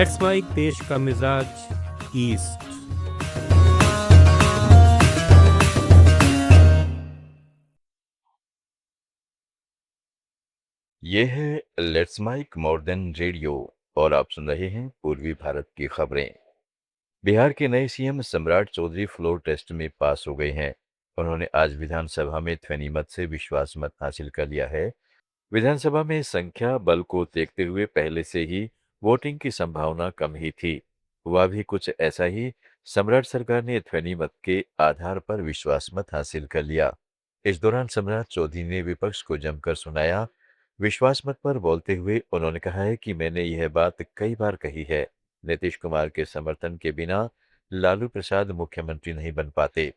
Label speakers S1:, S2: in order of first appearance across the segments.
S1: Let's mic देश का मिजाज ईस्ट।
S2: ये है let's mic more than radio और आप सुन रहे हैं पूर्वी भारत की खबरें। बिहार के नए सीएम सम्राट चौधरी फ्लोर टेस्ट में पास हो गए हैं। उन्होंने आज विधानसभा में ध्वनिमत से विश्वास मत हासिल कर लिया है। विधानसभा में संख्या बल को देखते हुए पहले से ही वोटिंग की संभावना कम ही थी। हुआ भी कुछ ऐसा ही। सम्राट सरकार ने ध्वनिमत के आधार पर विश्वास मत हासिल कर लिया। इस दौरान सम्राट चौधरी ने विपक्ष को जमकर सुनाया। विश्वास मत पर बोलते हुए उन्होंने कहा है कि मैंने यह बात कई बार कही है, नीतीश कुमार के समर्थन के बिना लालू प्रसाद मुख्यमंत्री नहीं बन पाते।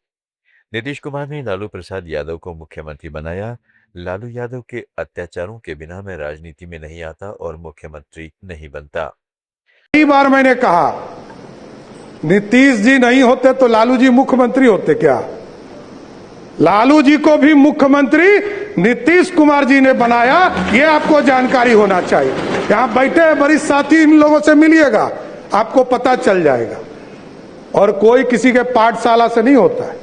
S2: नीतीश कुमार ने लालू प्रसाद यादव को मुख्यमंत्री बनाया। लालू यादव के अत्याचारों के बिना मैं राजनीति में नहीं आता और मुख्यमंत्री नहीं बनता।
S3: कई बार मैंने कहा नीतीश जी नहीं होते तो लालू जी मुख्यमंत्री होते क्या? लालू जी को भी मुख्यमंत्री नीतीश कुमार जी ने बनाया, ये आपको जानकारी होना चाहिए। यहां बैठे हैं वरिष्ठ साथी, इन लोगों से मिलिएगा, आपको पता चल जाएगा। और कोई किसी के पाठशाला से नहीं होता है।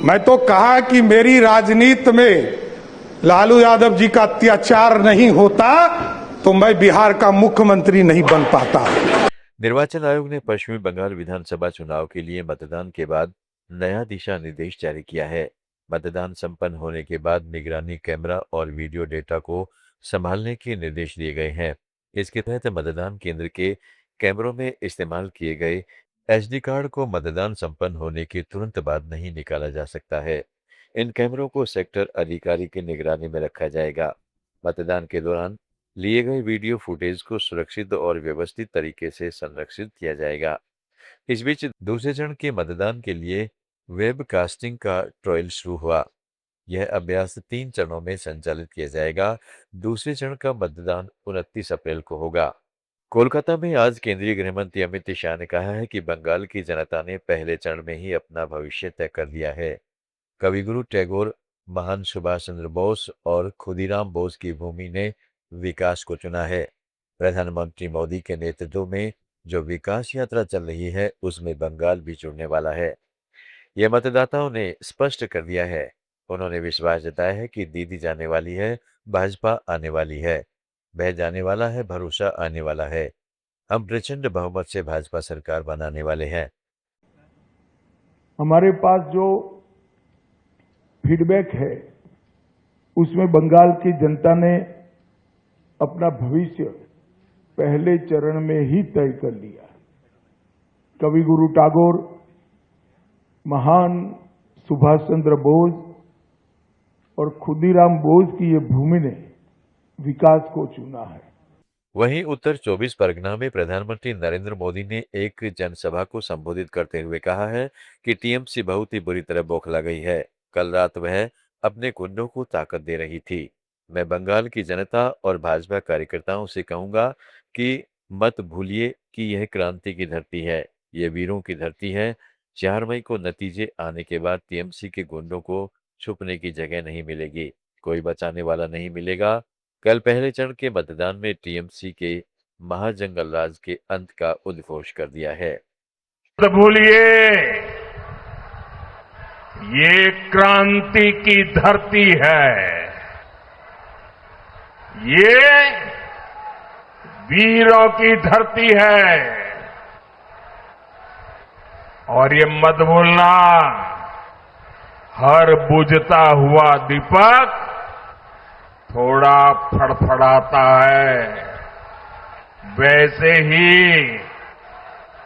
S3: मैं तो कहा कि मेरी राजनीति में लालू यादव जी का अत्याचार नहीं होता तो मैं बिहार का मुख्यमंत्री नहीं बन पाता।
S2: निर्वाचन आयोग ने पश्चिमी बंगाल विधानसभा चुनाव के लिए मतदान के बाद नया दिशा निर्देश जारी किया है। मतदान संपन्न होने के बाद निगरानी कैमरा और वीडियो डेटा को संभालने के निर्देश दिए गए हैं। इसके तहत मतदान केंद्र के कैमरों में इस्तेमाल किए गए एसडी कार्ड को मतदान संपन्न होने के तुरंत बाद नहीं निकाला जा सकता है। इन कैमरों को सेक्टर अधिकारी की निगरानी में रखा जाएगा। मतदान के दौरान लिए गए वीडियो फुटेज को सुरक्षित और व्यवस्थित तरीके से संरक्षित किया जाएगा। इस बीच दूसरे चरण के मतदान के लिए वेबकास्टिंग का ट्रायल शुरू हुआ। यह अभ्यास 3 चरणों में संचालित किया जाएगा। दूसरे चरण का मतदान 29 अप्रैल को होगा। कोलकाता में आज केंद्रीय गृह मंत्री अमित शाह ने कहा है कि बंगाल की जनता ने पहले चरण में ही अपना भविष्य तय कर लिया है। कविगुरु टैगोर, महान सुभाष चंद्र बोस और खुदीराम बोस की भूमि ने विकास को चुना है। प्रधानमंत्री मोदी के नेतृत्व में जो विकास यात्रा चल रही है उसमें बंगाल भी जुड़ने वाला है। यह मतदाताओं ने स्पष्ट कर दिया है। उन्होंने विश्वास जताया है कि दीदी जाने वाली है, भाजपा आने वाली है, वह जाने वाला है, भरोसा आने वाला है। हम प्रचंड बहुमत से भाजपा सरकार बनाने वाले हैं।
S4: हमारे पास जो फीडबैक है उसमें बंगाल की जनता ने अपना भविष्य पहले चरण में ही तय कर लिया। कविगुरु टैगोर, महान सुभाष चंद्र बोस और खुदीराम बोस की ये भूमि ने विकास को चुना है।
S2: वहीं उत्तर 24 परगना में प्रधानमंत्री नरेंद्र मोदी ने एक जनसभा को संबोधित करते हुए कहा है कि टीएमसी बहुत ही बुरी तरह बौखला गई है। कल रात वह अपने गुंडों को ताकत दे रही थी। मैं बंगाल की जनता और भाजपा कार्यकर्ताओं से कहूंगा कि मत भूलिए कि यह क्रांति की धरती है, यह वीरों की धरती है। 4 मई को नतीजे आने के बाद टीएमसी के गुंडों को छुपने की जगह नहीं मिलेगी, कोई बचाने वाला नहीं मिलेगा। कल पहले चरण के मतदान में टीएमसी के महाजंगल राज के अंत का उद्घोष कर दिया है।
S5: मत भूलिए, ये क्रांति की धरती है, ये वीरों की धरती है। और ये मत भूलना, हर बुझता हुआ दीपक थोड़ा फड़फड़ाता है, वैसे ही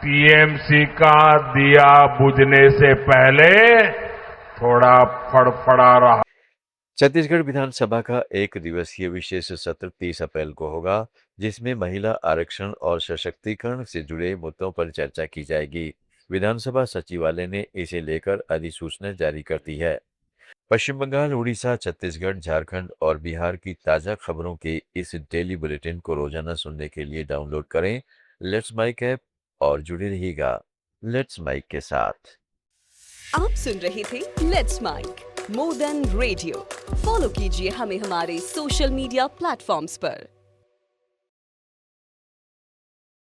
S5: टीएमसी का दिया बुझने से पहले थोड़ा फड़फड़ा रहा।
S2: छत्तीसगढ़ विधानसभा का एक दिवसीय विशेष सत्र 30 अप्रैल को होगा, जिसमें महिला आरक्षण और सशक्तिकरण से जुड़े मुद्दों पर चर्चा की जाएगी। विधानसभा सचिवालय ने इसे लेकर अधिसूचना जारी कर दी है। पश्चिम बंगाल, उड़ीसा, छत्तीसगढ़, झारखंड और बिहार की ताजा खबरों के इस डेली बुलेटिन को रोजाना सुनने के लिए डाउनलोड करें लेट्स माइक ऐप और जुड़े रहिएगा लेट्स माइक के साथ।
S6: आप सुन रहे थे let's mic more than radio. Follow कीजिए हमें हमारे सोशल मीडिया प्लेटफॉर्म्स पर।